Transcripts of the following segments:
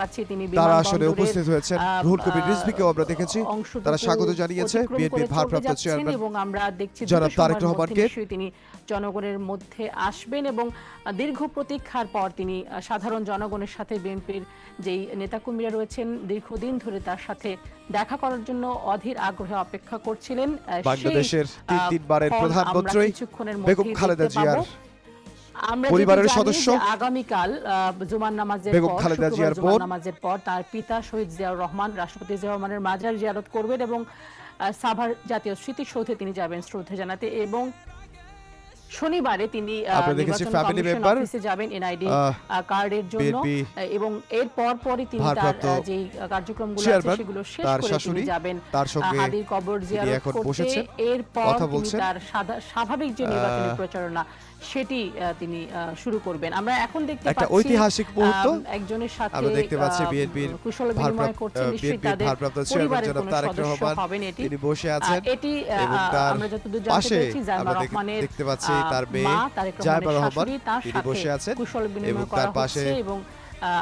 পাচ্ছি তিনি তারা আসলে উপস্থিত হয়েছেন। রুহুল কবির রিজভীকেও আমরা দেখেছি, তারা স্বাগত জানিয়েছে বিএনপির ভারপ্রাপ্ত চেয়ারম্যান এবং আমরা দেখছি জনাব তারেক রহমানকে। তিনি জনগণের মধ্যে আসবেন এবং দীর্ঘ প্রতীক্ষার পর তিনি সাধারণ জনগণের সাথে বিএনপির যেই নেতাকর্মীরা রয়েছেন দীর্ঘদিন ধরে তার সাথে দেখা করার জন্য অধীর আগ্রহে অপেক্ষা করছিলেন। বাংলাদেশের তিনবারের প্রধানমন্ত্রী বেগম খালেদা জিয়ার আমরা পরিবারের সদস্য আগামীকাল জুমার নামাজের বেগম পর খালেদা জিয়ার জুমার নামাজের পর তার পিতা শহীদ জিয়াউর রহমান রাষ্ট্রপতি জিয়াউর রহমানের মাজার জিয়ারত করবেন এবং সাভার জাতীয় স্মৃতিসৌধে তিনি যাবেন শ্রদ্ধা জানাতে এবং শনিবারে তিনি অফিসে যাবেন এনআইডি কার্ডের জন্য এবং এর পরই তিনি তার যে কার্যক্রমগুলো আছে সেগুলো শেষ করে তিনি যাবেন হাদির কবর জিয়ারত করতে। এরপর তিনি তার স্বাভাবিক যে নির্বাচনী প্রচারণা সেটি তিনি শুরু করবেন। আমরা এখন দেখতে পাচ্ছি একটা ঐতিহাসিক মুহূর্ত, একজনের সাথে আমরা দেখতে পাচ্ছি বিএনপির কুশল বিনিময় করছেন, নিশ্চয়ই তাদের পরিবারের জনাব তারেক রহমান তিনি বসে আছেন এটি এবং তার আমরা যতদূর জানতে পেরেছি জাইমা রহমানের দেখতে পাচ্ছি তার মেয়ে জাইমা রহমান তিনি বসে আছেন কুশল এবং বিনিময় তার করা পাশে হচ্ছে এবং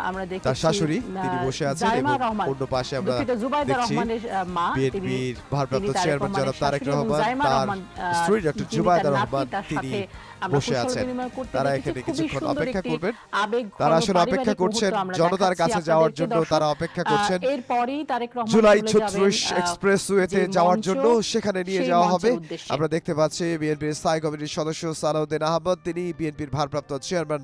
আমরা দেখছি তার শাশুড়ি তিনি বসে আছেন এবং অন্য পাশে আমরা জুবাইদা দেখছি রহমানের মা বিএনপির ভারপ্রাপ্ত চেয়ারম্যান জনাব তারেক রহমান, তার স্ত্রী ডক্টর জুবাইদা রহমান তিনি বসে আছেন। তারা এখানে কিছুক্ষণ অপেক্ষা করবেন, তারা আসলে অপেক্ষা করছেন জনতার কাছে যাওয়ার জন্য, তারা অপেক্ষা করছেন এরপরই তারেক রহমান জুলাই 36 এক্সপ্রেসওয়েতে যাওয়ার জন্য, সেখানে নিয়ে যাওয়া হবে। আমরা দেখতে পাচ্ছি বিএনপির স্থায়ী কমিটির সদস্য সালাউদ্দিন আহমদ, তিনি বিএনপির ভারপ্রাপ্ত চেয়ারম্যান